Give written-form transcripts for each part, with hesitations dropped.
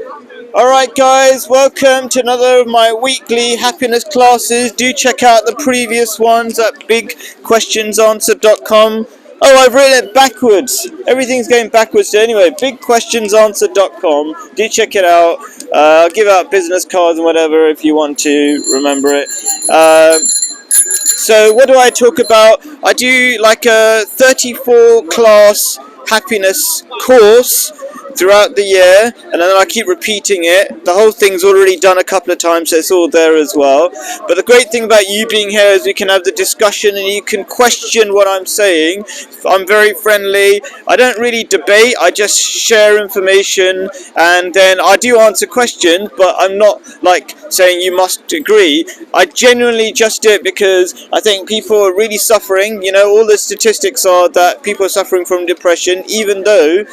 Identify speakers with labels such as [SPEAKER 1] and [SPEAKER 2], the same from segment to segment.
[SPEAKER 1] Alright guys, welcome to another of my weekly happiness classes. Do check out the previous ones at bigquestionsanswered.com. Oh, I've written it backwards. Everything's going backwards anyway. Bigquestionsanswered.com. Do check it out. I'll give out business cards and whatever if you want to remember it. So what do I talk about? I do like a 34 class happiness course throughout the year, and then I keep repeating it. The whole thing's already done a couple of times, so it's all there as well. But the great thing about you being here is we can have the discussion and you can question what I'm saying. I'm very friendly. I don't really debate, I just share information, and then I do answer questions, but I'm not like saying you must agree. I genuinely just do it because I think people are really suffering. You know, all the statistics are that people are suffering from depression, even though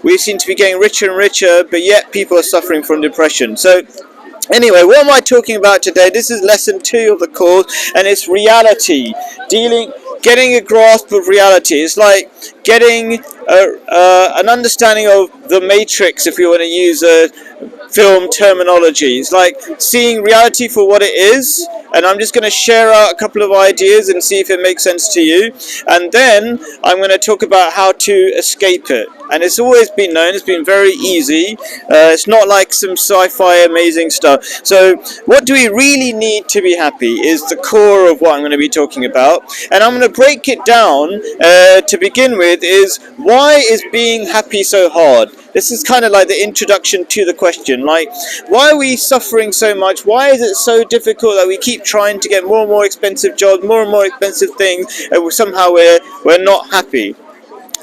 [SPEAKER 1] we seem to be getting richer and richer, but yet people are suffering from depression. So anyway, what am I talking about today? This is lesson 2 of the course, and it's reality. Getting a grasp of reality. It's like getting an understanding of the Matrix, if you want to use a film terminology. It's like seeing reality for what it is, and I'm just going to share out a couple of ideas and see if it makes sense to you, and then I'm going to talk about how to escape it. And it's always been known, it's been very easy. It's not like some sci-fi amazing stuff. So what do we really need to be happy is the core of what I'm going to be talking about, and I'm going to break it down. To begin with, is why is being happy so hard? This is kind of like the introduction to the question, like, why are we suffering so much? Why is it so difficult that we keep trying to get more and more expensive jobs, more and more expensive things, and somehow we're not happy?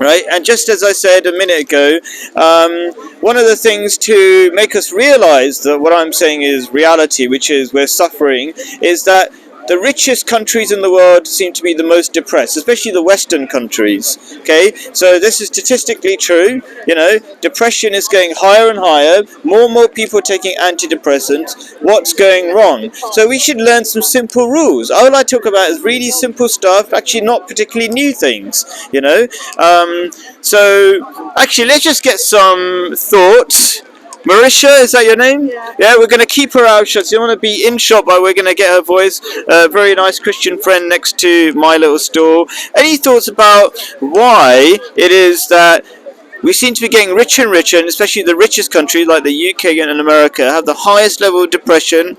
[SPEAKER 1] Right, and just as I said a minute ago, one of the things to make us realize that what I'm saying is reality, which is we're suffering, is that the richest countries in the world seem to be the most depressed, especially the Western countries. Okay, so this is statistically true. You know, depression is going higher and higher. More and more people taking antidepressants. What's going wrong? So we should learn some simple rules. All I talk about is really simple stuff, actually not particularly new things. You know, so actually let's just get some thoughts. Marisha, is that your name? Yeah, we're going to keep her out shut. So you want to be in shot, but we're going to get her voice. A very nice Christian friend next to my little store. Any thoughts about why it is that we seem to be getting richer and richer, and especially the richest countries like the UK and America have the highest level of depression?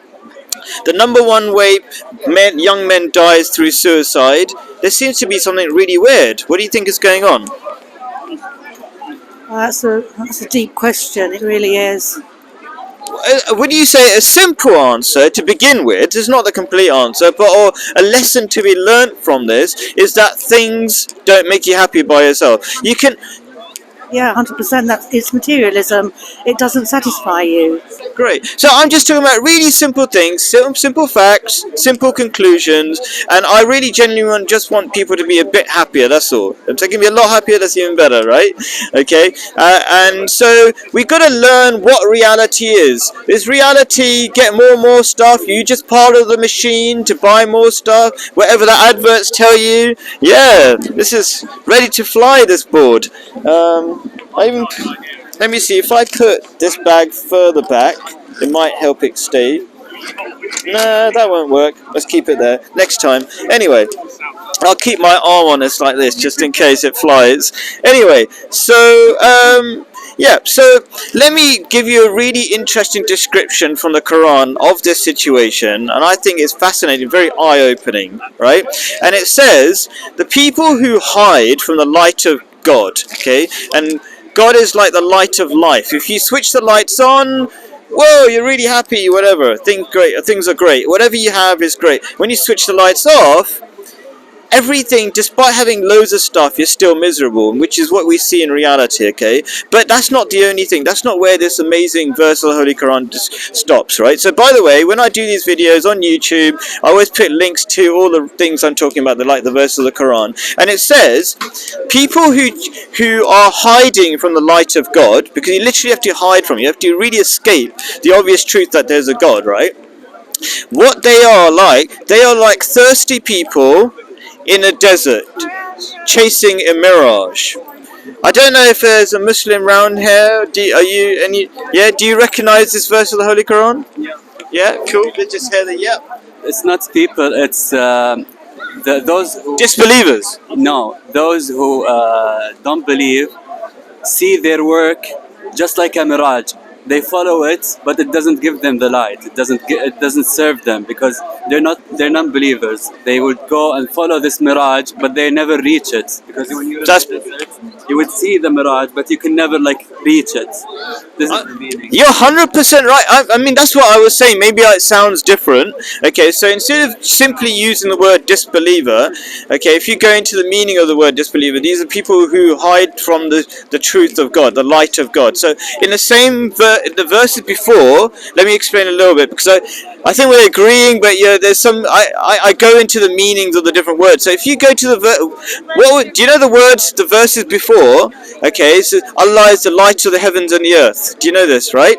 [SPEAKER 1] The number one way young men die is through suicide. There seems to be something really weird. What do you think is going on?
[SPEAKER 2] That's a deep question. It really is.
[SPEAKER 1] Would you say a simple answer to begin with is not the complete answer, but or a lesson to be learnt from this is that things don't make you happy by yourself. You can.
[SPEAKER 2] Yeah, 100%. It's materialism. It doesn't satisfy you.
[SPEAKER 1] Great. So I'm just talking about really simple things, simple facts, simple conclusions, and I really genuinely just want people to be a bit happier, that's all. If they can be a lot happier, that's even better, right? Okay? And so we've got to learn what reality is. Is reality get more and more stuff? You just part of the machine to buy more stuff? Whatever the adverts tell you? Yeah, this is ready to fly, this board. Let me see, if I put this bag further back, it might help it stay. No, that won't work. Let's keep it there. Next time. Anyway, I'll keep my arm on this like this, just in case it flies. Anyway, so, yeah, so let me give you a really interesting description from the Quran of this situation, and I think it's fascinating, very eye-opening, right? And it says, the people who hide from the light of God, okay, and God is like the light of life. If you switch the lights on, whoa, you're really happy, whatever, things are great, whatever you have is great. When you switch the lights off, everything, despite having loads of stuff, you're still miserable, which is what we see in reality, okay? But that's not the only thing. That's not where this amazing verse of the Holy Quran just stops, right? So, by the way, when I do these videos on YouTube, I always put links to all the things I'm talking about, like the verse of the Quran. And it says, people who are hiding from the light of God, because you literally have to hide from it, you have to really escape the obvious truth that there's a God, right? What they are like thirsty people in a desert, chasing a mirage. I don't know if there's a Muslim round here. Are you any? Yeah. Do you recognize this verse of the Holy Quran?
[SPEAKER 3] Yeah.
[SPEAKER 1] Yeah. Cool. Let's just hear the yeah.
[SPEAKER 3] It's not people. It's those who,
[SPEAKER 1] Disbelievers.
[SPEAKER 3] no, those who don't believe see their work just like a mirage. They follow it, but it doesn't give them the light. It doesn't serve them because they're non-believers. They would go and follow this mirage, but they never reach it because when you you would see the mirage, but you can never like reach it. This is the meaning.
[SPEAKER 1] You're 100% right. I mean, that's what I was saying. Maybe it sounds different. Okay, so instead of simply using the word disbeliever, okay, if you go into the meaning of the word disbeliever, these are people who hide from the truth of God, the light of God. So in the same the verses before, let me explain a little bit because I think we're agreeing, but yeah, there's some. I go into the meanings of the different words. So if you go to do you know the words, the verses before? Okay, so Allah is the light of the heavens and the earth. Do you know this, right?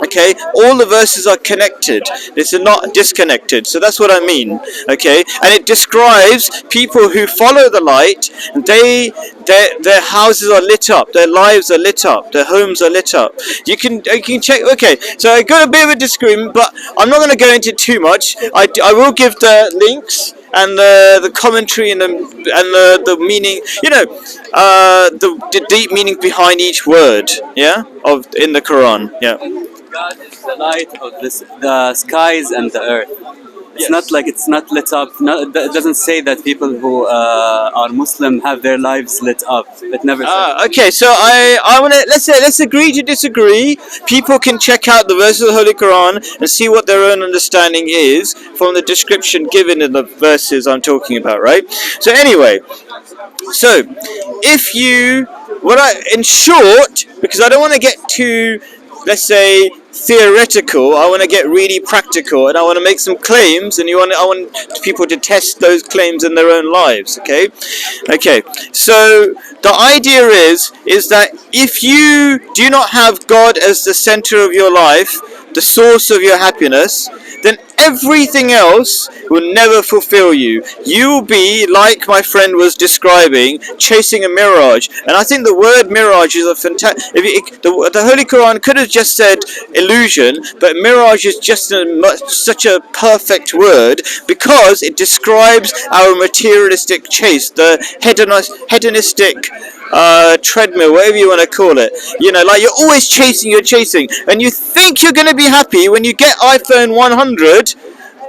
[SPEAKER 1] Okay, all the verses are connected. These are not disconnected. So that's what I mean. Okay, and it describes people who follow the light, and their houses are lit up, their lives are lit up, their homes are lit up. You can check. Okay, so I got a bit of a disagreement, but I'm not going to go into too much. I will give the links and the commentary and the meaning, the deep meaning behind each word, yeah, of in the Quran, yeah.
[SPEAKER 3] God is the light of the skies and the earth. It's not lit up. It doesn't say that people who are Muslim have their lives lit up. It never says.
[SPEAKER 1] Okay, so I want to let's agree to disagree. People can check out the verses of the Holy Quran and see what their own understanding is from the description given in the verses I'm talking about, right? So anyway, so if you in short, because I don't want to get too, let's say, theoretical, I want to get really practical, and I want to make some claims, and I want people to test those claims in their own lives. Okay, so the idea is that if you do not have God as the center of your life, the source of your happiness, then everything else will never fulfill you. You will be, like my friend was describing, chasing a mirage. And I think the word mirage is a fantastic. The Holy Quran could have just said illusion, but mirage is just such a perfect word because it describes our materialistic chase, the hedonistic treadmill, whatever you want to call it. Like you're always chasing, and you think you're going to be happy when you get iPhone 100,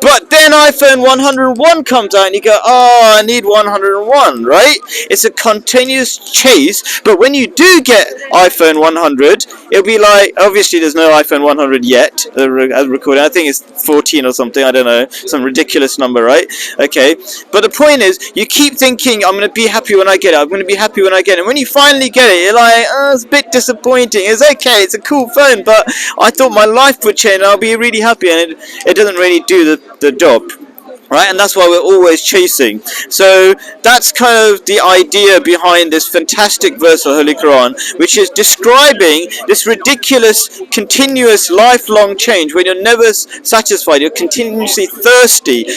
[SPEAKER 1] but then iPhone 101 comes out and you go, oh, I need 101, right? It's a continuous chase, but when you do get iPhone 100, it'll be like, obviously there's no iPhone 100 yet, as recording, I think it's 14 or something, I don't know, some ridiculous number, right? Okay, but the point is, you keep thinking, I'm going to be happy when I get it, and when you finally get it, you're like, oh, it's a bit disappointing, it's okay, it's a cool phone, but I thought my life would change and I'll be really happy, and it doesn't really do the job, right? And that's why we're always chasing. So that's kind of the idea behind this fantastic verse of the Holy Quran, which is describing this ridiculous, continuous, lifelong change when you're never satisfied, you're continuously thirsty.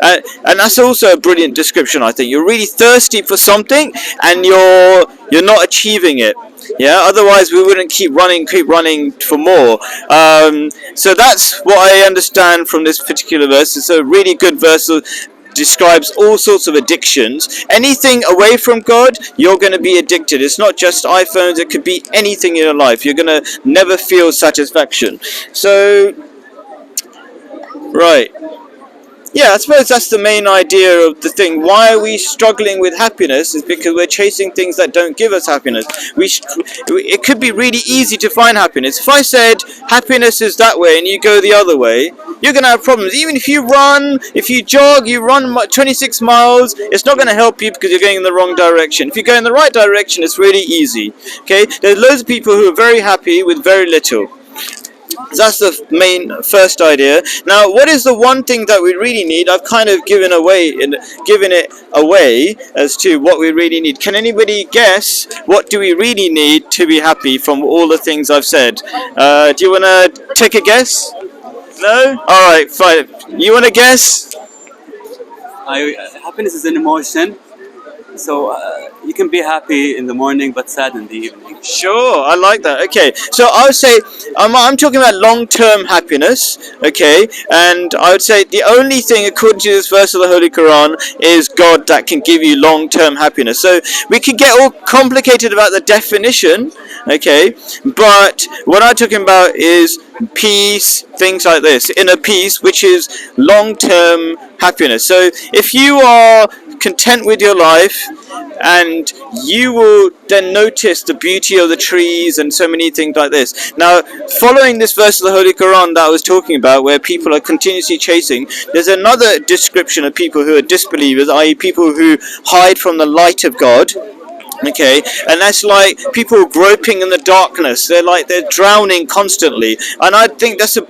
[SPEAKER 1] And that's also a brilliant description, I think. You're really thirsty for something and you're not achieving it. Yeah, otherwise we wouldn't keep running for more. So that's what I understand from this particular verse. It's a really good verse. Describes all sorts of addictions. Anything away from God, you're going to be addicted. It's not just iPhones, it could be anything in your life. You're going to never feel satisfaction. So, right. Yeah, I suppose that's the main idea of the thing. Why are we struggling with happiness is because we're chasing things that don't give us happiness. It could be really easy to find happiness. If I said happiness is that way and you go the other way, you're going to have problems. Even if you jog, you run 26 miles, it's not going to help you because you're going in the wrong direction. If you go in the right direction, it's really easy. Okay, there's loads of people who are very happy with very little. That's the main first idea. Now, what is the one thing that we really need? I've kind of given it away as to what we really need. Can anybody guess what do we really need to be happy from all the things I've said? Do you want to take a guess? No? All right, fine. You want to guess?
[SPEAKER 3] Happiness is an emotion. So you can be happy in the morning but sad in the evening.
[SPEAKER 1] Sure, I like that. Okay, so I would say I'm talking about long-term happiness. Okay, and I would say the only thing, according to this verse of the Holy Quran, is God that can give you long-term happiness. So we could get all complicated about the definition. Okay, but what I'm talking about is peace, things like this, inner peace, which is long-term happiness. So if you are content with your life, and you will then notice the beauty of the trees and so many things like this. Now, following this verse of the Holy Quran that I was talking about, where people are continuously chasing, there's another description of people who are disbelievers, i.e. people who hide from the light of God. Okay, and that's like people groping in the darkness. They're drowning constantly, and I think that's a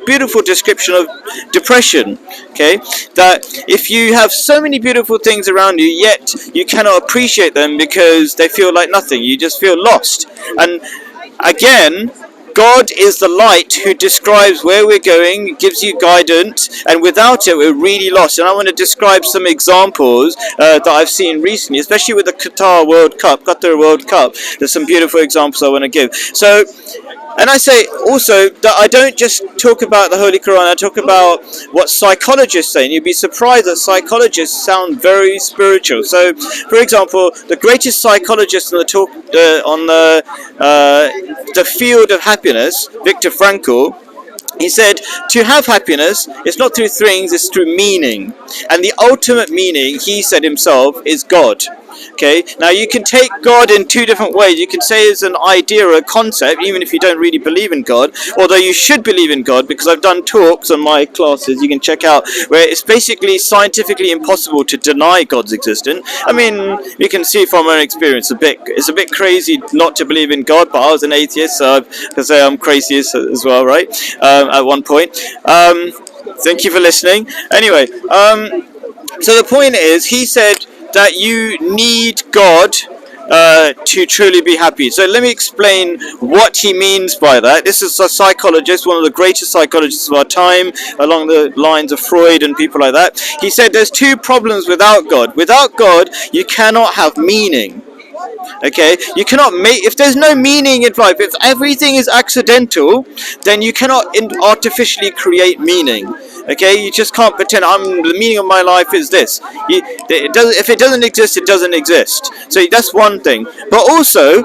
[SPEAKER 1] beautiful description of depression. Okay, that if you have so many beautiful things around you, yet you cannot appreciate them because they feel like nothing. You just feel lost. And again, God is the light who describes where we're going, gives you guidance, and without it we're really lost. And I want to describe some examples that I've seen recently, especially with the Qatar World Cup. There's some beautiful examples I want to give. So, and I say also that I don't just talk about the Holy Quran, I talk about what psychologists say, and you'd be surprised that psychologists sound very spiritual. So, for example, the greatest psychologist on the field of happiness, Viktor Frankl, he said, to have happiness, it's not through things, it's through meaning. And the ultimate meaning, he said himself, is God. Okay, now you can take God in two different ways. You can say it's an idea or a concept, even if you don't really believe in God, although you should believe in God, because I've done talks on my classes you can check out, where it's basically scientifically impossible to deny God's existence. I mean, you can see from our experience it's a bit crazy not to believe in God, but I was an atheist, so I can say I'm crazy as well, right? At one point. Thank you for listening. Anyway, so the point is, he said that you need God to truly be happy. So let me explain what he means by that. This is a psychologist, one of the greatest psychologists of our time, along the lines of Freud and people like that. He said there's two problems without God. Without God, you cannot have meaning. Okay, you cannot make, if there's no meaning in life, if everything is accidental, then you cannot artificially create meaning. Okay, you just can't pretend the meaning of my life is this. If it doesn't exist, it doesn't exist. So that's one thing. But also,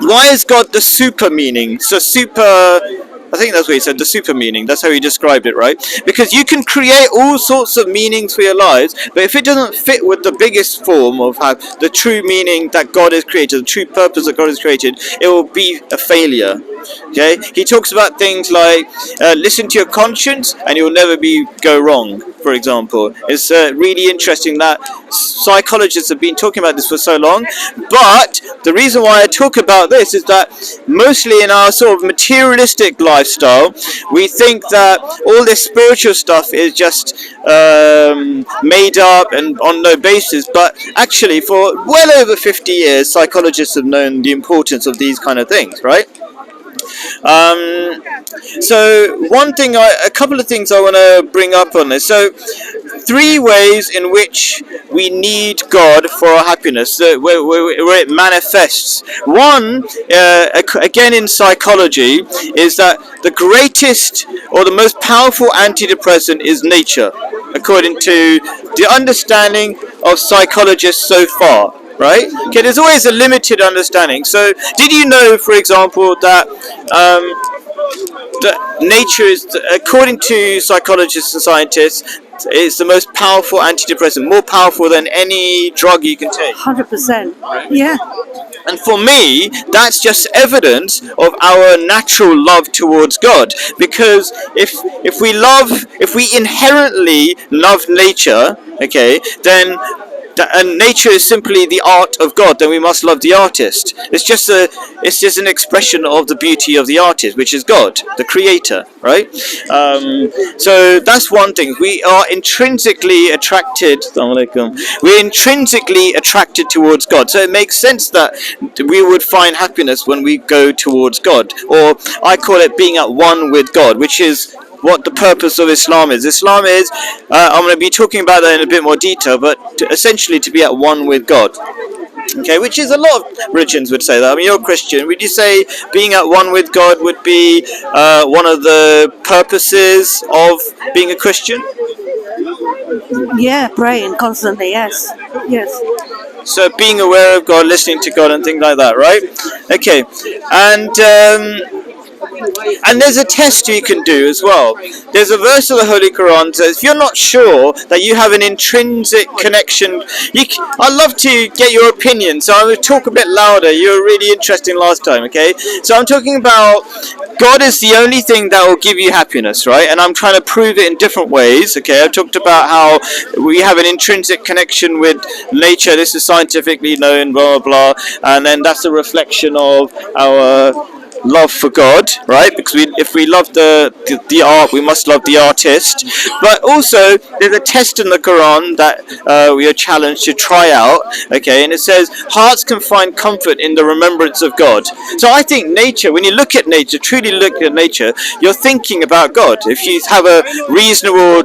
[SPEAKER 1] why is God the super meaning? So I think that's what he said, the super meaning. That's how he described it, right? Because you can create all sorts of meanings for your lives, but if it doesn't fit with the biggest form of how the true meaning that God has created, the true purpose that God has created, it will be a failure. Okay? He talks about things like listen to your conscience and you'll never go wrong, for example. It's really interesting that psychologists have been talking about this for so long, but the reason why I talk about this is that mostly in our sort of materialistic lifestyle, we think that all this spiritual stuff is just made up and on no basis, but actually for well over 50 years psychologists have known the importance of these kind of things, right? So a couple of things I want to bring up on this. So 3 ways in which we need God for our happiness, where it manifests. One, again in psychology, is that the greatest or the most powerful antidepressant is nature, according to the understanding of psychologists so far. Right? Okay, there's always a limited understanding. So, did you know, for example, that nature is, according to psychologists and scientists, is the most powerful antidepressant, more powerful than any drug you can take?
[SPEAKER 2] 100%. Yeah.
[SPEAKER 1] And for me, that's just evidence of our natural love towards God. Because if we inherently love nature, okay, then and nature is simply the art of God, then we must love the artist. It's just an expression of the beauty of the artist, which is God, the creator, right? So that's one thing. We are intrinsically attracted. We're intrinsically attracted towards God. So it makes sense that we would find happiness when we go towards God, or I call it being at one with God, which is what the purpose of Islam is. Islam is, I'm going to be talking about that in a bit more detail, but essentially to be at one with God. Okay, which is a lot of religions would say that. I mean, you're a Christian. Would you say being at one with God would be one of the purposes of being a Christian?
[SPEAKER 2] Yeah, praying constantly. Yes, yes.
[SPEAKER 1] So being aware of God, listening to God, and things like that, right? Okay, and there's a test you can do as well. There's a verse of the Holy Quran that says, if you're not sure that you have an intrinsic connection, I'd love to get your opinion, so I will talk a bit louder. You were really interesting last time, okay? So I'm talking about God is the only thing that will give you happiness, right? And I'm trying to prove it in different ways, okay? I've talked about how we have an intrinsic connection with nature. This is scientifically known, blah, blah, blah. And then that's a reflection of our love for God, right? Because if we love the art, we must love the artist. But also, there's a test in the Quran that we are challenged to try out, okay? And it says, hearts can find comfort in the remembrance of God. So I think nature, when you look at nature, truly look at nature, you're thinking about God. If you have a reasonable...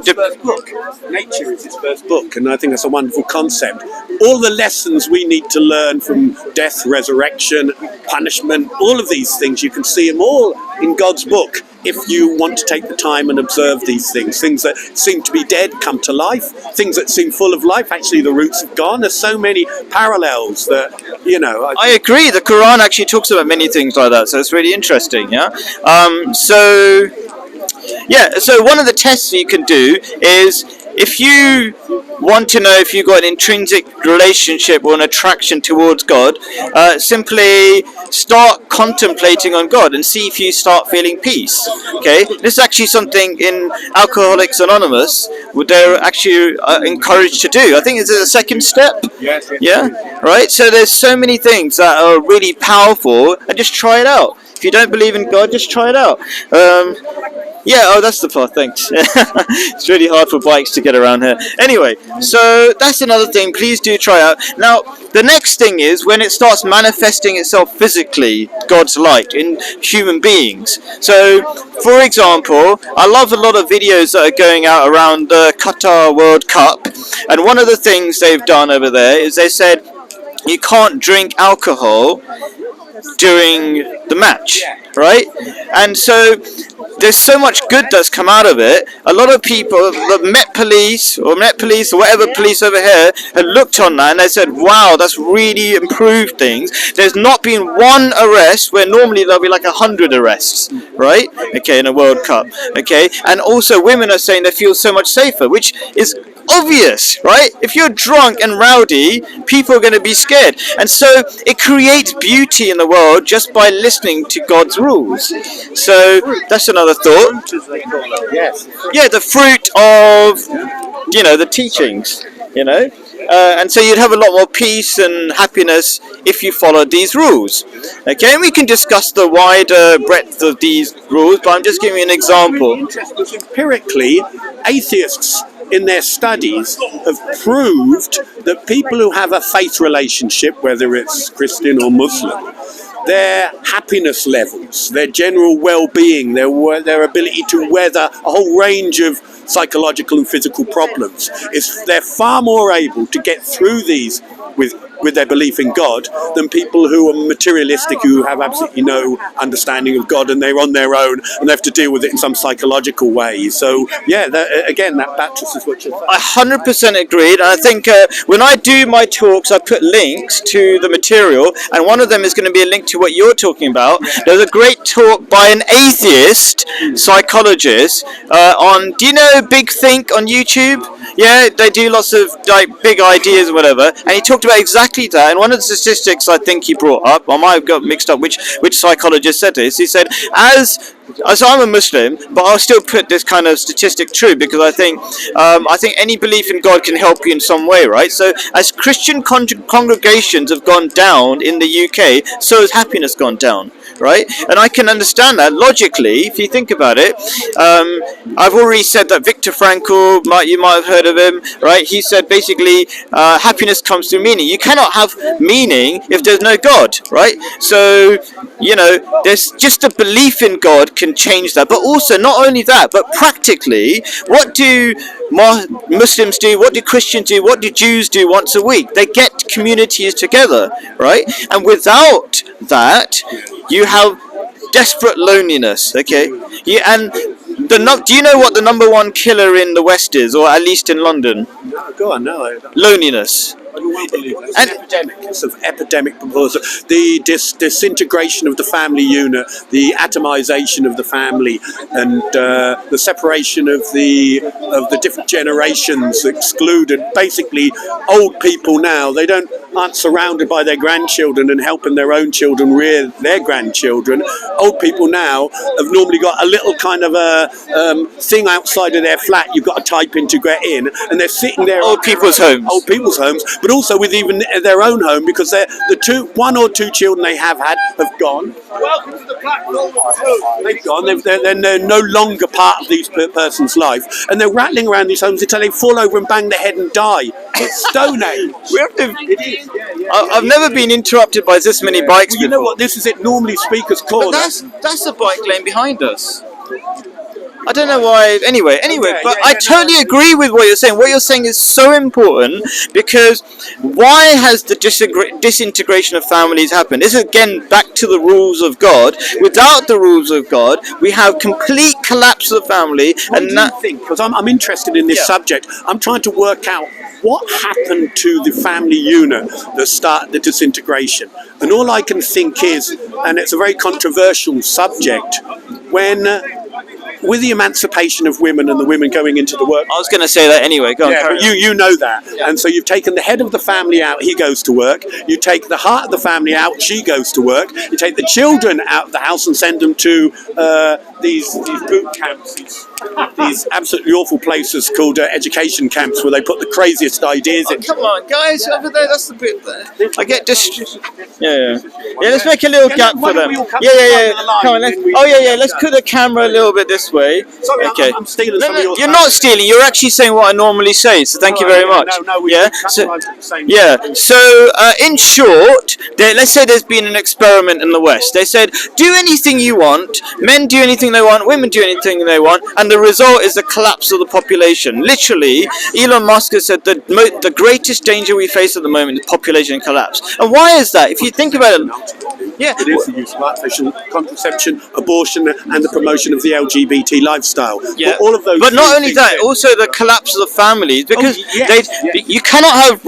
[SPEAKER 4] Nature is his first book, and I think that's a wonderful concept. All the lessons we need to learn from death, resurrection, punishment, all of these things, you can see them all in God's book if you want to take the time and observe these things. Things that seem to be dead come to life. Things that seem full of life, actually the roots have gone. There's so many parallels that, you know...
[SPEAKER 1] I agree. The Quran actually talks about many things like that, so it's really interesting, yeah? So one of the tests you can do is, if you want to know if you've got an intrinsic relationship or an attraction towards God, simply start contemplating on God and see if you start feeling peace. Okay, this is actually something in Alcoholics Anonymous they're actually encouraged to do. I think it's a second step.
[SPEAKER 4] Yes.
[SPEAKER 1] Yeah, right. So there's so many things that are really powerful, and just try it out. If you don't believe in God, just try it out. Yeah, oh, that's the path, thanks. It's really hard for bikes to get around here. Anyway, so that's another thing. Please do try out. Now, the next thing is when it starts manifesting itself physically, God's light, in human beings. So, for example, I love a lot of videos that are going out around the Qatar World Cup. And one of the things they've done over there is they said, you can't drink alcohol during the match, right? And so there's so much good that's come out of it. A lot of people, the Met Police or whatever police over here, had looked on that and they said, wow, that's really improved things. There's not been one arrest where normally there'll be like 100 arrests, right? Okay, in a World Cup. Okay, and also women are saying they feel so much safer, which is obvious, right? If you're drunk and rowdy, people are going to be scared. And so it creates beauty in the world just by listening to God's rules. So that's another thought.
[SPEAKER 4] Yes.
[SPEAKER 1] Yeah, the fruit of, the teachings, and so you'd have a lot more peace and happiness if you followed these rules. Okay, and we can discuss the wider breadth of these rules, but I'm just giving you an example.
[SPEAKER 4] Empirically, atheists in their studies have proved that people who have a faith relationship, whether it's Christian or Muslim, their happiness levels, their general well-being, their ability to weather a whole range of psychological and physical problems, they're far more able to get through these with their belief in God than people who are materialistic, who have absolutely no understanding of God and they're on their own and they have to deal with it in some psychological way. So, yeah, that buttresses what you're saying.
[SPEAKER 1] I 100% agreed, and I think when I do my talks, I put links to the material, and one of them is going to be a link to what you're talking about. There's a great talk by an atheist psychologist on, do you know Big Think on YouTube? Yeah, they do lots of big ideas or whatever, and he talked about exactly that. And one of the statistics I think he brought up, I might have got mixed up which psychologist said this. He said, as I'm a Muslim, but I'll still put this kind of statistic true, because I think any belief in God can help you in some way, right? So as Christian congregations have gone down in the UK, so has happiness gone down, right? And I can understand that logically if you think about it. I've already said that Viktor Frankl, you might have heard of him, right? He said basically happiness comes through meaning. You cannot have meaning if there's no God, right? So, you know, there's just a belief in God can change that. But also, not only that, but practically, what do Muslims do? What do Christians do? What do Jews do once a week? They get communities together, right? And without that, you have desperate loneliness. Okay, yeah, and do you know what the number one killer in the West is, or at least in London?
[SPEAKER 4] No, go on, no.
[SPEAKER 1] Loneliness.
[SPEAKER 4] It's an epidemic. It's an epidemic proposal. The disintegration of the family unit, the atomization of the family, and the separation of the different generations excluded. Basically, old people now aren't surrounded by their grandchildren and helping their own children rear their grandchildren. Old people now have normally got a little kind of a thing outside of their flat you've got to type in to get in, and they're sitting there.
[SPEAKER 1] Old people's homes.
[SPEAKER 4] Old people's homes, but also with even their own home, because one or two children they have gone. Welcome to the platform. They've gone. They're no longer part of these person's life, and they're rattling around these homes until they fall over and bang their head and die. It's Stone Age.
[SPEAKER 1] I've never been interrupted by this many bikes
[SPEAKER 4] before. You know what? This is it. Normally, speakers call.
[SPEAKER 1] That's the bike lane behind us. I don't know why. Anyway, but I totally agree with what you're saying. What you're saying is so important, because why has the disintegration of families happened? This is again back to the rules of God. Without the rules of God, we have complete collapse of the family.
[SPEAKER 4] What do you think? Because I'm interested in this subject. I'm trying to work out what happened to the family unit that started the disintegration. And all I can think is, and it's a very controversial subject, with the emancipation of women and the women going into the work.
[SPEAKER 1] I was going to say that anyway. Go on.
[SPEAKER 4] Yeah, but you know that. Yeah. And so you've taken the head of the family out, he goes to work. You take the heart of the family out, she goes to work. You take the children out of the house and send them to these boot camps, these absolutely awful places called education camps, where they put the craziest ideas in.
[SPEAKER 1] Come on, guys, over there, that's the bit there. I get Yeah, let's make a little gap for them. Yeah. Come on, let's put the camera a little bit this way.
[SPEAKER 4] Sorry,
[SPEAKER 1] okay.
[SPEAKER 4] I'm stealing some of your
[SPEAKER 1] You're not stealing, you're actually saying what I normally say, so thank you very much. So in short, let's say there's been an experiment in the West. They said, do anything you want, men do anything they want, women do anything they want, and the result is the collapse of the population. Literally, Elon Musk has said that the greatest danger we face at the moment is population collapse. And why is that? If you think about it,
[SPEAKER 4] it is the use of artificial contraception, abortion, and the promotion of the LGBT lifestyle.
[SPEAKER 1] Yeah.
[SPEAKER 4] All of those.
[SPEAKER 1] But not only that, also the collapse of the families, because you cannot have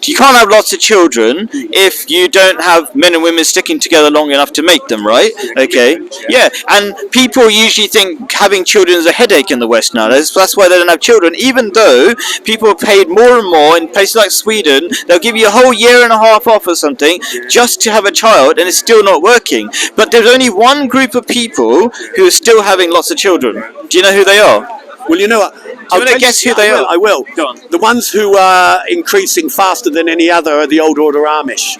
[SPEAKER 1] you can't have lots of children if you don't have men and women sticking together long enough to make them, right? Okay. Yeah, and people usually think having children is a headache in the West now. That's why they don't have children, even though people are paid more and more in places like Sweden. They'll give you a whole year and a half off or something just to have a child, and it's still not working. But there's only one group of people who are still having lots of children. Do you know who they are?
[SPEAKER 4] Well, you know what?
[SPEAKER 1] Do you want to guess who they are?
[SPEAKER 4] I will.
[SPEAKER 1] Go on.
[SPEAKER 4] The ones who are increasing faster than any other are the old order Amish.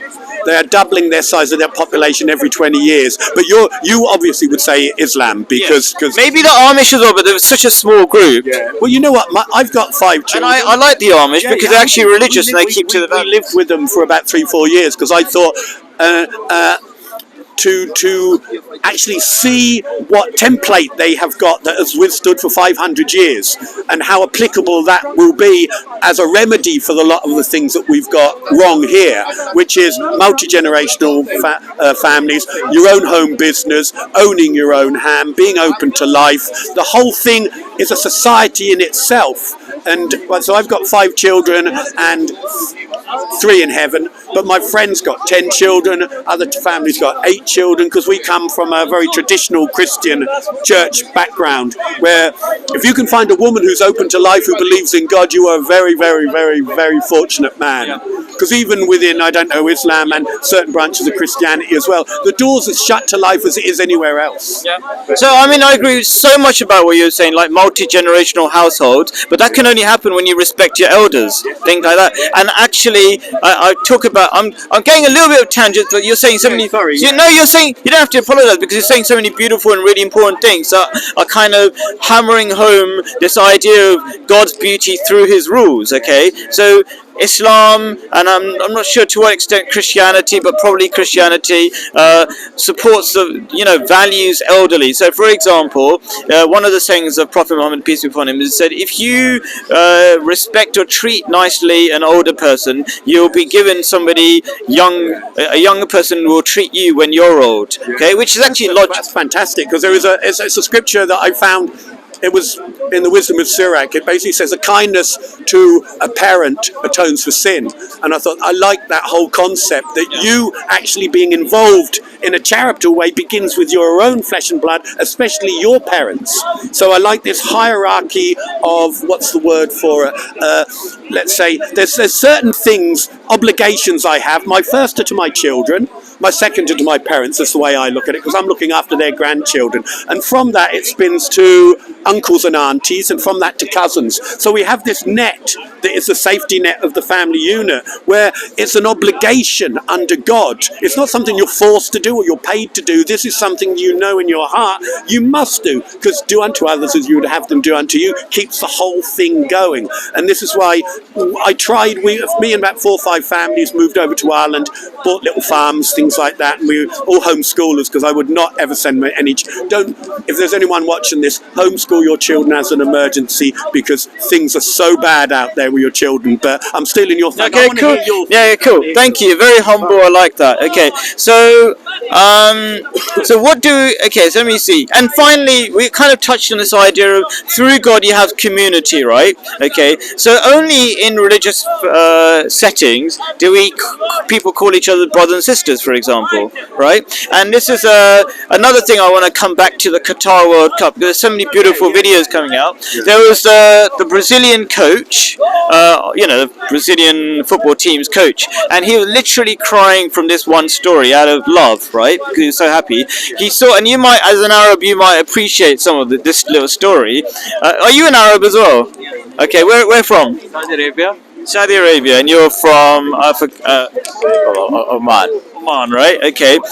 [SPEAKER 4] They are doubling their size of their population every 20 years. But you obviously would say Islam, because
[SPEAKER 1] maybe the Amish as well, but they're such a small group.
[SPEAKER 4] Yeah. Well, you know what? I've got 5 children.
[SPEAKER 1] And I like the Amish because they're actually religious and they keep to the values.
[SPEAKER 4] We lived with them for about 3-4 years because I thought to actually see what template they have got that has withstood for 500 years and how applicable that will be as a remedy for a lot of the things that we've got wrong here, which is multi-generational families, your own home business, owning your own ham, being open to life. The whole thing is a society in itself. And so I've got 5 children and 3 in heaven, but my friend's got 10 children, other families got 8 children, because we come from a very traditional Christian church background, where if you can find a woman who's open to life, who believes in God, you are a very, very, very, very fortunate man. Because even within, I don't know, Islam and certain branches of Christianity as well, the doors are shut to life as it is anywhere else.
[SPEAKER 1] Yeah. So, I mean, I agree so much about what you're saying, like multi-generational households, but that can only happen when you respect your elders, things like that. And actually, I talk about but I'm getting a little bit of tangent. But you're saying so many.
[SPEAKER 4] sorry,
[SPEAKER 1] You
[SPEAKER 4] yeah.
[SPEAKER 1] know, you're saying you don't have to apologize because you're saying so many beautiful and really important things that are kind of hammering home this idea of God's beauty through His rules. Okay, so Islam, and I'm not sure to what extent Christianity, but probably Christianity supports the values elderly. So, for example, one of the sayings of Prophet Muhammad, peace be upon him, is said, if you respect or treat nicely an older person, you'll be given somebody young. A younger person will treat you when you're old. Okay, which is actually logical.
[SPEAKER 4] That's fantastic, because it's a scripture that I found. It was in the Wisdom of Sirach. It basically says a kindness to a parent atones for sin. And I thought, I like that whole concept that you actually being involved in a charitable way begins with your own flesh and blood, especially your parents. So I like this hierarchy of, what's the word for it? Let's say there's certain things, obligations I have. My first are to my children. My second are to my parents. That's the way I look at it, because I'm looking after their grandchildren. And from that, it spins to uncles and aunties, and from that to cousins. So we have this net that is the safety net of the family unit, where it's an obligation under God. It's not something you're forced to do or you're paid to do. This is something you know in your heart you must do, because do unto others as you would have them do unto you keeps the whole thing going. And this is why I tried, me and about 4 or 5 families moved over to Ireland, bought little farms, things like that, and we were all homeschoolers, because I would not ever send any, if there's anyone watching this, homeschool your children as an emergency, because things are so bad out there with your children. But I'm stealing your thing.
[SPEAKER 1] Okay, cool. Yeah, cool. Thank you. Very humble. I like that. Okay, so so let me see. And finally, we kind of touched on this idea of through God you have community, right? Okay, so only in religious settings do people call each other brothers and sisters, for example, right? And this is another thing I want to come back to the Qatar World Cup. There's so many beautiful videos coming out. There was the Brazilian coach, the Brazilian football team's coach, and he was literally crying from this one story out of love, right? Because he was so happy. He saw, and you might, as an Arab, you might appreciate some of this little story. Are you an Arab as well? Okay, where from?
[SPEAKER 3] Saudi Arabia.
[SPEAKER 1] Saudi Arabia, and you're from Oman. Oman, right? Okay. And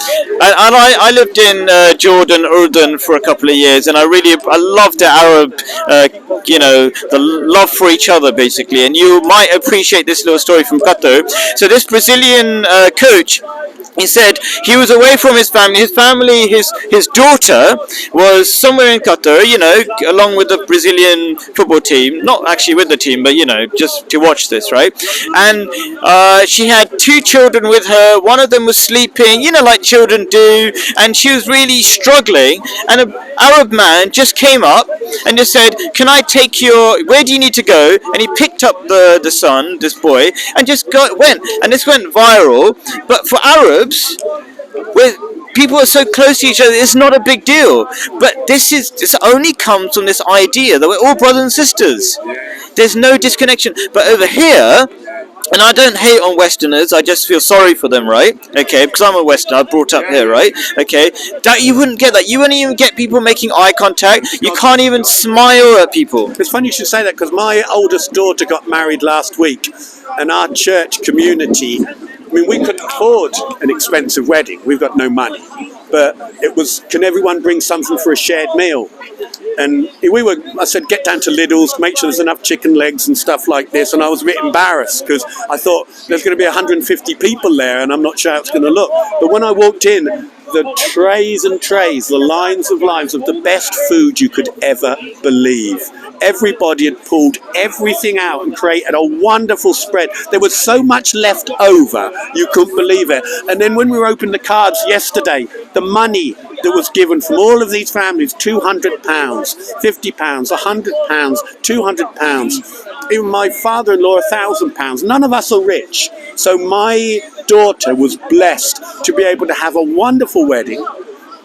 [SPEAKER 1] I lived in Jordan, Urdun for a couple of years, and I love the Arab, the love for each other, basically. And you might appreciate this little story from Qatar. So this Brazilian coach, he said he was away from his family. His daughter was somewhere in Qatar, along with the Brazilian football team. Not actually with the team, but, just to watch this, right? And she had 2 children with her. One of them was sleeping, like children do. And she was really struggling. And an Arab man just came up and just said, can I take where do you need to go? And he picked up the son, this boy, and just went. And this went viral. But for Arabs, where people are so close to each other, it's not a big deal. But this only comes from this idea that we're all brothers and sisters. There's no disconnection. But over here, and I don't hate on Westerners, I just feel sorry for them, right? Okay, because I'm a Westerner, I brought up here, right? Okay, that you wouldn't get that. You wouldn't even get people making eye contact. You can't even smile at people.
[SPEAKER 4] It's funny you should say that, because my oldest daughter got married last week, and our church community, we couldn't afford an expensive wedding. We've got no money. But it was, can everyone bring something for a shared meal? And I said, get down to Lidl's, make sure there's enough chicken legs and stuff like this. And I was a bit embarrassed, because I thought there's going to be 150 people there, and I'm not sure how it's going to look. But when I walked in, the trays and trays, the lines of the best food you could ever believe. Everybody had pulled everything out and created a wonderful spread. There was so much left over, you couldn't believe it. And then when we were opening the cards yesterday, the money that was given from all of these families, £200, £50, £100, £200. Even my father-in-law, £1,000. None of us are rich. So my daughter was blessed to be able to have a wonderful wedding.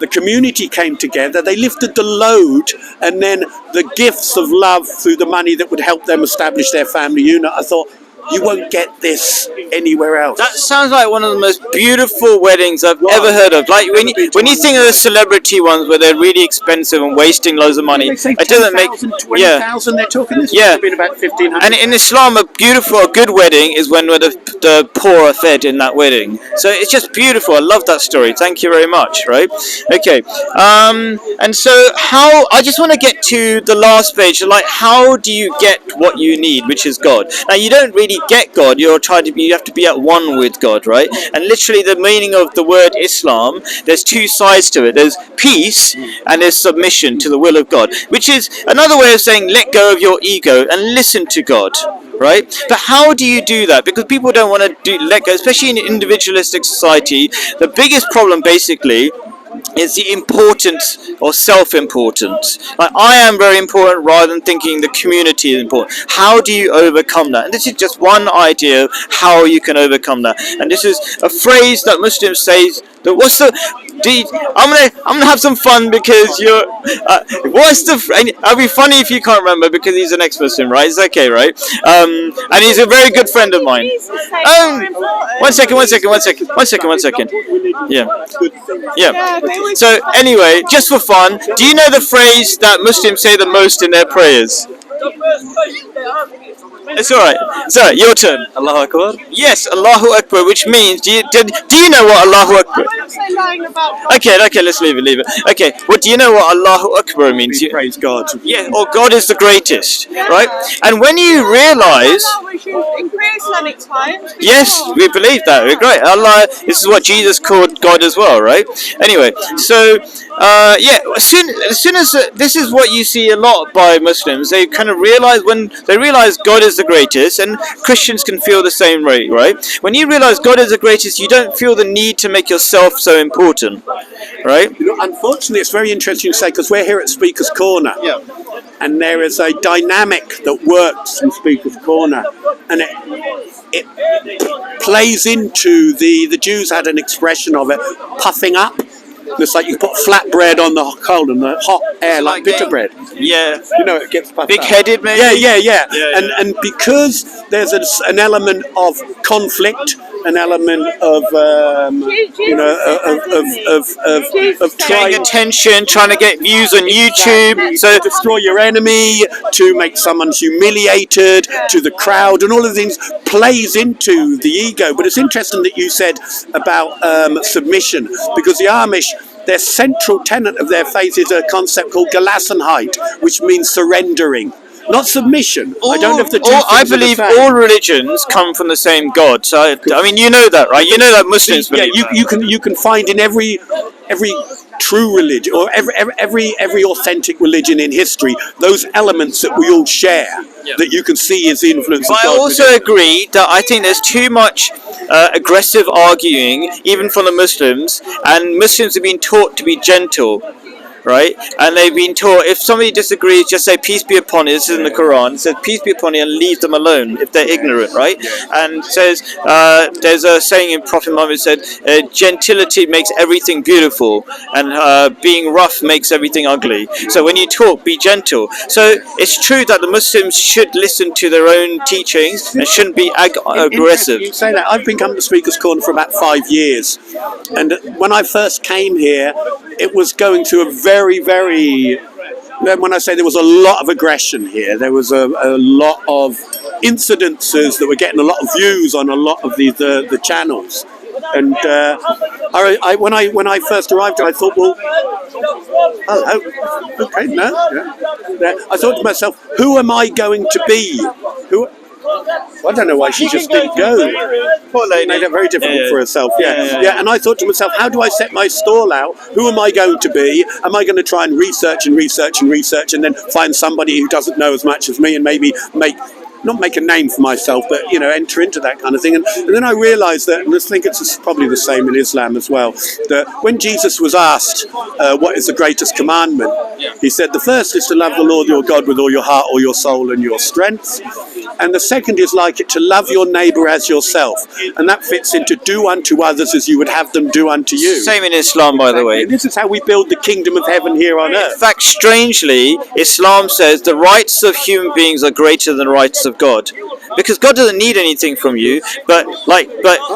[SPEAKER 4] The community came together, they lifted the load, and then the gifts of love through the money that would help them establish their family unit. I thought, You won't get this anywhere else.
[SPEAKER 1] That sounds like one of the most beautiful weddings I've ever heard of. Like when you think of the celebrity ones where they're really expensive and wasting loads of money,
[SPEAKER 4] They say
[SPEAKER 1] it doesn't make
[SPEAKER 4] 20,000, they're talking. This
[SPEAKER 1] Yeah.
[SPEAKER 4] have been about 1,500.
[SPEAKER 1] And in Islam, a good wedding is when the poor are fed in that wedding. So it's just beautiful. I love that story. Thank you very much. Right? Okay. And so I just want to get to the last page. Like, how do you get what you need, which is God? Now, you don't really get God. You have to be at one with God, right? And literally, the meaning of the word Islam, there's two sides to it. There's peace and there's submission to the will of God, which is another way of saying let go of your ego and listen to God. Right? But how do you do that? Because people don't want to let go, especially in an individualistic society. The biggest problem, basically, is the importance or self-importance. Like, I am very important rather than thinking the community is important. How do you overcome that? And this is just one idea of how you can overcome that. And this is a phrase that Muslims say. I'm gonna have some fun because you're. It'll be funny if you can't remember because he's an ex-Muslim, right? It's okay, right? And he's a very good friend of mine. One second. Yeah. So anyway, just for fun, do you know the phrase that Muslims say the most in their prayers? It's alright. So, your turn.
[SPEAKER 3] Allahu Akbar.
[SPEAKER 1] Yes, Allahu Akbar, which means, do you know what Allahu Akbar? Okay, let's leave it. Okay, well, do you know what Allahu Akbar means?
[SPEAKER 4] Praise God.
[SPEAKER 1] Yeah, or God is the greatest, right? And when you realise, yes, we believe that. We're great. Allah, this is what Jesus called God as well, right? Anyway, so as soon as this is what you see a lot by Muslims, they kind of realize when they realize God is the greatest, and Christians can feel the same way, right? When you realize God is the greatest, you don't feel the need to make yourself so important, right?
[SPEAKER 4] You know, unfortunately, it's very interesting to say because we're here at Speaker's Corner.
[SPEAKER 1] Yeah.
[SPEAKER 4] And there is a dynamic that works in Speaker's Corner, and it plays into the Jews had an expression of it, puffing up. It's like you put flatbread on the coal and the hot air like bitter bread.
[SPEAKER 1] Yeah.
[SPEAKER 4] You know, it gets puffed
[SPEAKER 1] Big-headed,
[SPEAKER 4] up.
[SPEAKER 1] maybe?
[SPEAKER 4] Yeah. And because there's an element of conflict, an element of
[SPEAKER 1] Getting
[SPEAKER 4] trying
[SPEAKER 1] attention, trying to get views on YouTube.
[SPEAKER 4] so destroy your enemy, to make someone humiliated, to the crowd, and all of these plays into the ego. But it's interesting that you said about submission, because the Amish, their central tenet of their faith is a concept called Gelassenheit, which means surrendering, not submission. I don't know if the two things
[SPEAKER 1] I
[SPEAKER 4] are the
[SPEAKER 1] believe
[SPEAKER 4] same.
[SPEAKER 1] all religions come from the same God. So I mean, you know that, right? You know that Muslims
[SPEAKER 4] Yeah,
[SPEAKER 1] believe
[SPEAKER 4] you can find in every true religion, or every authentic religion in history, those elements that we all share, that you can see is the influence of
[SPEAKER 1] But
[SPEAKER 4] God.
[SPEAKER 1] I also agree that I think there's too much aggressive arguing, even from the Muslims, and Muslims have been taught to be gentle, right? And they've been taught, if somebody disagrees, just say peace be upon you. This is in the Quran. It says peace be upon you, and leave them alone if they're ignorant, right? And it says there's a saying in Prophet Muhammad said gentility makes everything beautiful, and being rough makes everything ugly. So when you talk, be gentle. So it's true that the Muslims should listen to their own teachings and shouldn't be aggressive.
[SPEAKER 4] You say that. I've been coming to Speaker's Corner for about 5 years, and when I first came here, it was going through a very, when I say there was a lot of aggression here, there was a lot of incidences that were getting a lot of views on a lot of the channels. And when I first arrived, I thought, well, okay, no. Yeah. I thought to myself, who am I going to be? I don't know why she just didn't go.
[SPEAKER 1] Poor lady.
[SPEAKER 4] Made it very difficult
[SPEAKER 1] Yeah.
[SPEAKER 4] for herself.
[SPEAKER 1] Yeah.
[SPEAKER 4] Yeah. And I thought to myself, how do I set my stall out? Who am I going to be? Am I going to try and research and then find somebody who doesn't know as much as me and maybe not make a name for myself, but, you know, enter into that kind of thing. And then I realised that, and I think it's probably the same in Islam as well, that when Jesus was asked what is the greatest commandment, he said the first is to love the Lord your God with all your heart, all your soul and your strength. And the second is like it, to love your neighbour as yourself. And that fits into do unto others as you would have them do unto you.
[SPEAKER 1] Same in Islam, by the way.
[SPEAKER 4] And this is how we build the kingdom of heaven here on
[SPEAKER 1] In
[SPEAKER 4] earth.
[SPEAKER 1] fact, strangely, Islam says the rights of human beings are greater than the rights of God. because God doesn't need anything from you, but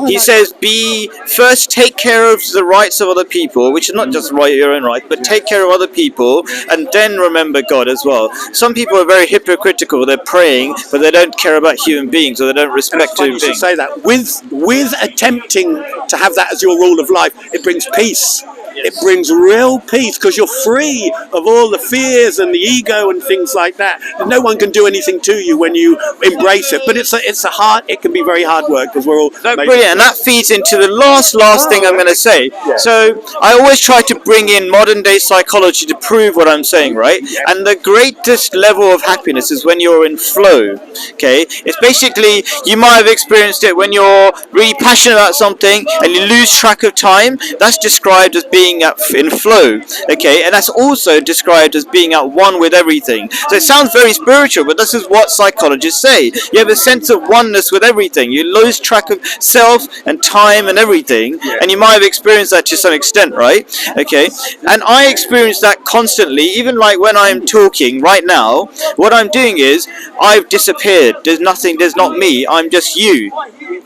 [SPEAKER 1] He says, be first take care of the rights of other people, which is not just your own right, but take care of other people, and then remember God as well. Some people are very hypocritical. They're praying, but they don't care about human beings, or they don't respect
[SPEAKER 4] Funny
[SPEAKER 1] human
[SPEAKER 4] you should
[SPEAKER 1] beings.
[SPEAKER 4] say that. With attempting to have that as your rule of life, it brings peace. It brings real peace because you're free of all the fears and the ego and things like that. And no one can do anything to you when you embrace it. But it's a hard. It can be very hard work because we're all
[SPEAKER 1] No, brilliant, and that feeds into the last thing I'm going to say. So I always try to bring in modern day psychology to prove what I'm saying, right? And the greatest level of happiness is when you're in flow. Okay, it's basically, you might have experienced it when you're really passionate about something and you lose track of time. That's described as being in flow. Okay, and that's also described as being at one with everything. So it sounds very spiritual, but this is what psychologists say. You have a sense of oneness with everything. You lose track of self and time and everything, and you might have experienced that to some extent, right? Okay, and I experience that constantly. Even like when I'm talking right now, what I'm doing is I've disappeared. There's nothing. There's not me. I'm just you.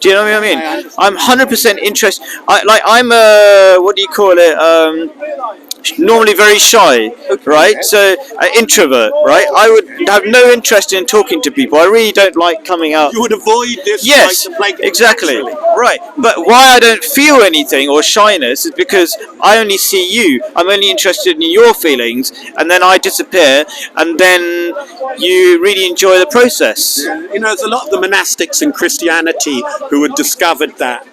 [SPEAKER 1] Do you know what I mean? I'm 100% interested. I'm a, what do you call it? Normally very shy, right? So introvert, right? I would have no interest in talking to people. I really don't like coming out.
[SPEAKER 4] You would avoid this.
[SPEAKER 1] Yes,
[SPEAKER 4] like, the plague
[SPEAKER 1] exactly.
[SPEAKER 4] naturally.
[SPEAKER 1] Right. But why I don't feel anything or shyness is because I only see you. I'm only interested in your feelings, and then I disappear, and then you really enjoy the process.
[SPEAKER 4] You know, there's a lot of the monastics in Christianity who had discovered that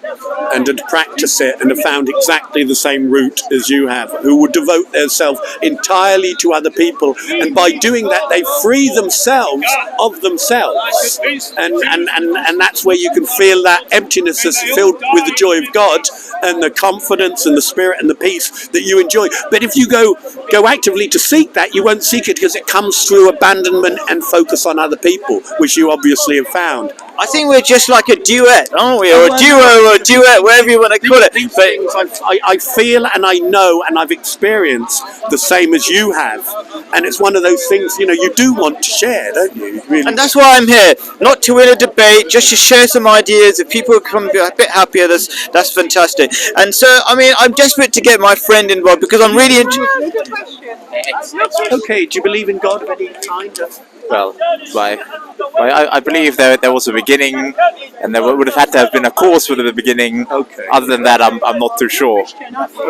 [SPEAKER 4] and had practiced it and have found exactly the same route as you have, who would devote themselves entirely to other people, and by doing that they free themselves of themselves, and that's where you can feel that emptiness is filled with the joy of God and the confidence and the spirit and the peace that you enjoy. But if you go actively to seek that, you won't seek it because it comes through abandonment and focus on other people, which you obviously have found.
[SPEAKER 1] I think we're just like a duet, aren't we? Or a duo, or a duet, whatever you want to call it.
[SPEAKER 4] These things I feel and I know and I've experienced the same as you have, and it's one of those things, you know, you do want to share, don't you? Really.
[SPEAKER 1] And that's why I'm here, not to win a debate, just to share some ideas. If people become a bit happier, that's fantastic. And so, I mean, I'm desperate to get my friend involved because I'm really
[SPEAKER 4] Okay, do you believe in God of any kind?
[SPEAKER 5] Well, I believe there was a beginning, and there would have had to have been a cause for the beginning.
[SPEAKER 4] Okay.
[SPEAKER 5] Other than that, I'm not too sure.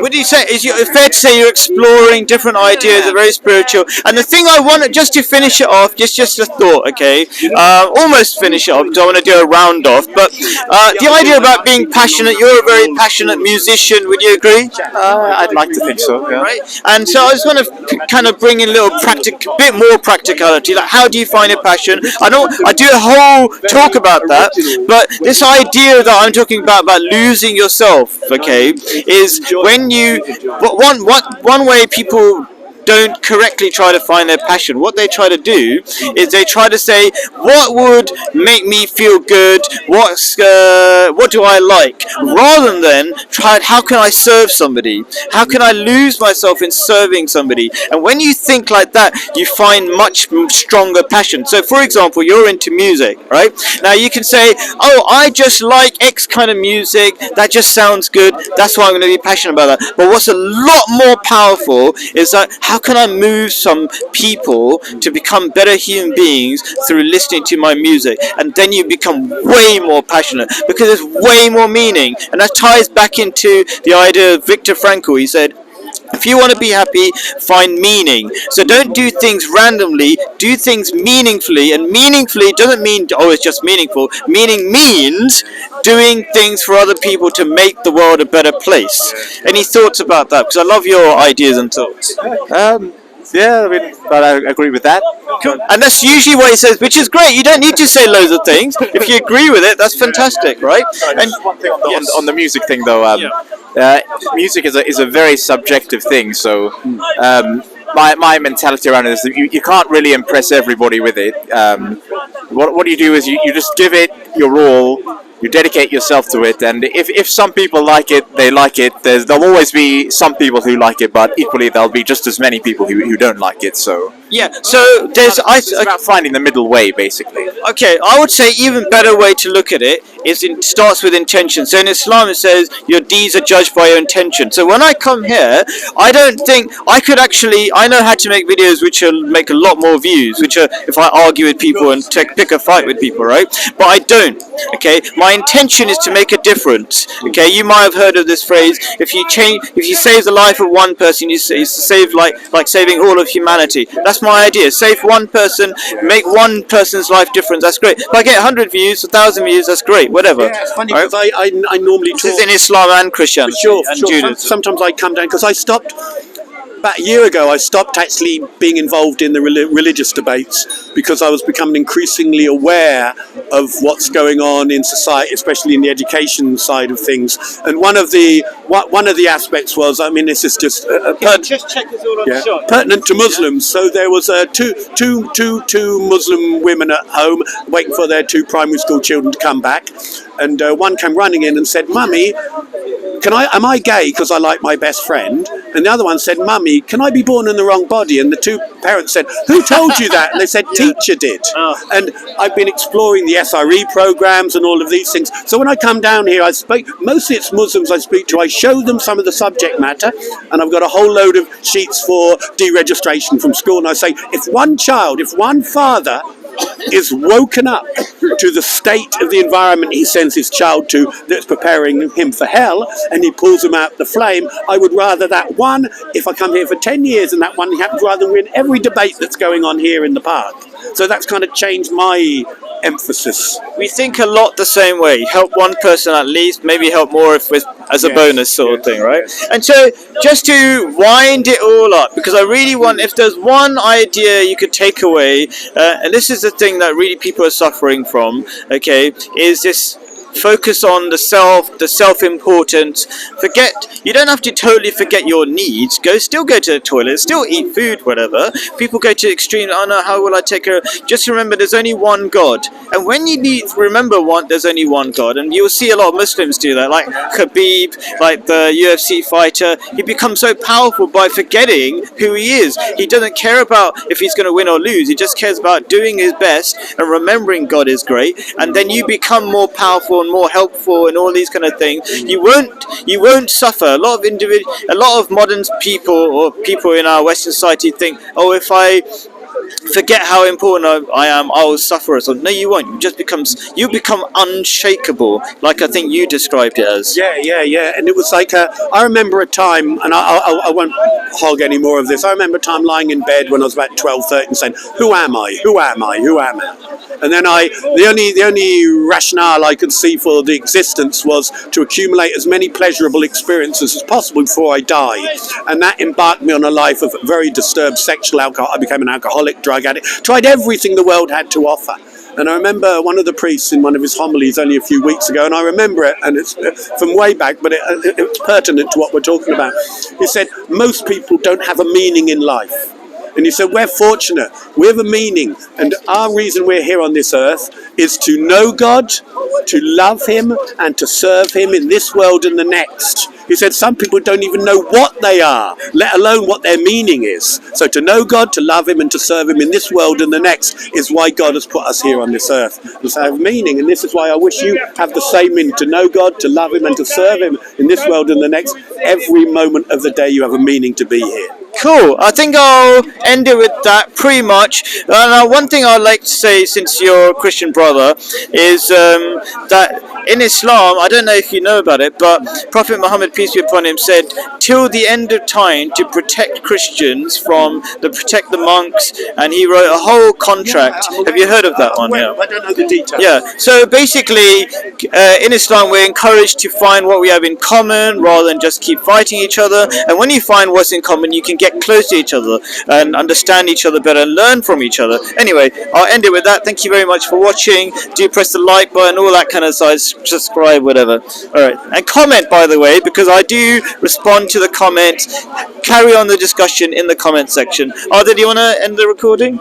[SPEAKER 1] What do you say? Is it fair to say you're exploring different ideas, are very spiritual? And the thing I want, just to finish it off, just a thought, okay? Almost finish it off, because I want to do a round off. But the idea about being passionate, you're a very passionate musician, would you agree?
[SPEAKER 5] I'd like to think so. Yeah.
[SPEAKER 1] Right? And so I just want to kind of bring in a little bit more practicality. Like, how do you find a passion? I do a whole talk about that, but this idea that I'm talking about losing yourself, okay, is when you one way people don't correctly try to find their passion. What they try to do is they try to say, what would make me feel good? What do I like? Rather than try, how can I serve somebody? How can I lose myself in serving somebody? And when you think like that, you find much stronger passion. So, for example, you're into music, right? Now you can say, oh, I just like X kind of music. That just sounds good. That's why I'm going to be passionate about that. But what's a lot more powerful is that how can I move some people to become better human beings through listening to my music? And then you become way more passionate because there's way more meaning. And that ties back into the idea of Viktor Frankl. He said, if you want to be happy, find meaning. So don't do things randomly, do things meaningfully. And meaningfully doesn't mean, oh, it's just meaningful. Meaning means doing things for other people to make the world a better place. Any thoughts about that? Because I love your ideas and thoughts.
[SPEAKER 5] Yeah, I mean, but I agree with that.
[SPEAKER 1] Cool. And that's usually what he says, which is great. You don't need to say loads of things. If you agree with it, that's fantastic, right? And
[SPEAKER 5] One thing on the music thing, though. Music is a very subjective thing. So my mentality around it is that you can't really impress everybody with it. What you do is you just give it your all. You dedicate yourself to it, and if some people like it, they like it. There'll always be some people who like it, but equally there'll be just as many people who don't like it. So
[SPEAKER 1] Yeah. So there's
[SPEAKER 5] It's about finding the middle way, basically.
[SPEAKER 1] okay, I would say even better way to look at it is it starts with intention. So in Islam it says your deeds are judged by your intention. So when I come here, I don't think I could actually. I know how to make videos which will make a lot more views, which are if I argue with people and pick a fight with people, right? But I don't. Okay, my intention is to make a difference. Okay, you might have heard of this phrase: if you save the life of one person, you save like saving all of humanity. That's my idea. Save one person, make one person's life difference. That's great. If I get 100 views, 1,000 views, that's great. Whatever.
[SPEAKER 4] Yeah, it's funny
[SPEAKER 1] Right?
[SPEAKER 4] because I normally
[SPEAKER 1] This
[SPEAKER 4] talk.
[SPEAKER 1] is in Islam and Christianity
[SPEAKER 4] Sure,
[SPEAKER 1] and
[SPEAKER 4] sure.
[SPEAKER 1] Judaism.
[SPEAKER 4] Sometimes I come down because I stopped about a year ago. I stopped actually being involved in the religious debates because I was becoming increasingly aware of what's going on in society, especially in the education side of things. And one of the aspects was, I mean, this is just
[SPEAKER 1] Just check this all on
[SPEAKER 4] yeah,
[SPEAKER 1] the shot.
[SPEAKER 4] pertinent to Muslims. So there was two Muslim women at home waiting for their two primary school children to come back, and one came running in and said, "Mummy, am I gay because I like my best friend?" And the other one said, "Mummy, can I be born in the wrong body?" And the two parents said, "Who told you that?" And they said, "Teacher did."
[SPEAKER 1] Oh.
[SPEAKER 4] And I've been exploring the SRE programs and all of these things. So when I come down here, mostly it's Muslims I speak to. I show them some of the subject matter, and I've got a whole load of sheets for deregistration from school. And I say, if one father is woken up to the state of the environment he sends his child to that's preparing him for hell, and he pulls him out the flame, I would rather that one, if I come here for 10 years and that one happens, rather than win every debate that's going on here in the park. So that's kind of changed my emphasis.
[SPEAKER 1] We think a lot the same way. Help one person at least, maybe help more if as a
[SPEAKER 4] Yes,
[SPEAKER 1] bonus sort of thing, right? And so just to wind it all up, because I really want, if there's one idea you could take away, and this is the thing that really people are suffering from, okay, is this focus on the self-importance. You don't have to totally forget your needs. Still go to the toilet, still eat food, whatever. People go to extreme, oh no, how will I take care? Just remember there's only one God. And when you remember there's only one God, and you'll see a lot of Muslims do that, like Khabib, like the UFC fighter, he becomes so powerful by forgetting who he is. He doesn't care about if he's going to win or lose, he just cares about doing his best and remembering God is great, and then you become more powerful and more helpful and all these kind of things. You won't suffer. A lot of modern people or people in our Western society think, oh, if I forget how important I am, I will suffer or something. No, you won't. You become unshakable, like I think you described it as.
[SPEAKER 4] Yeah. And it was like, I remember a time, and I won't hog any more of this. I remember a time lying in bed when I was about 12, 13, saying, who am I? And then the only rationale I could see for the existence was to accumulate as many pleasurable experiences as possible before I die. And that embarked me on a life of very disturbed sexual alcohol. I became an alcoholic, drug addict, tried everything the world had to offer. And I remember one of the priests in one of his homilies only a few weeks ago, and I remember it, and it's from way back, but it's pertinent to what we're talking about. He said, most people don't have a meaning in life. And he said, we're fortunate, we have a meaning, and our reason we're here on this earth is to know God, to love him, and to serve him in this world and the next. He said some people don't even know what they are, let alone what their meaning is. So to know God, to love him, and to serve him in this world and the next is why God has put us here on this earth. To have meaning, and this is why I wish you have the same meaning, to know God, to love him, and to serve him in this world and the next. Every moment of the day you have a meaning to be here.
[SPEAKER 1] Cool. I think I'll end it with that pretty much. One thing I'd like to say, since you're a Christian brother, is that in Islam, I don't know if you know about it, but Prophet Muhammad, peace be upon him, said, till the end of time, to protect Christians protect the monks, and he wrote a whole contract. Have you heard of that one?
[SPEAKER 4] Well, I don't know the details.
[SPEAKER 1] Yeah, so basically, in Islam, we're encouraged to find what we have in common rather than just keep fighting each other. And when you find what's in common, you can get close to each other and understand each other better and learn from each other. Anyway, I'll end it with that. Thank you very much for watching. Do press the like button, all that kind of size, subscribe, whatever. Alright, and comment, by the way, because I do respond to the comments. Carry on the discussion in the comment section. Arthur, do you want to end the recording?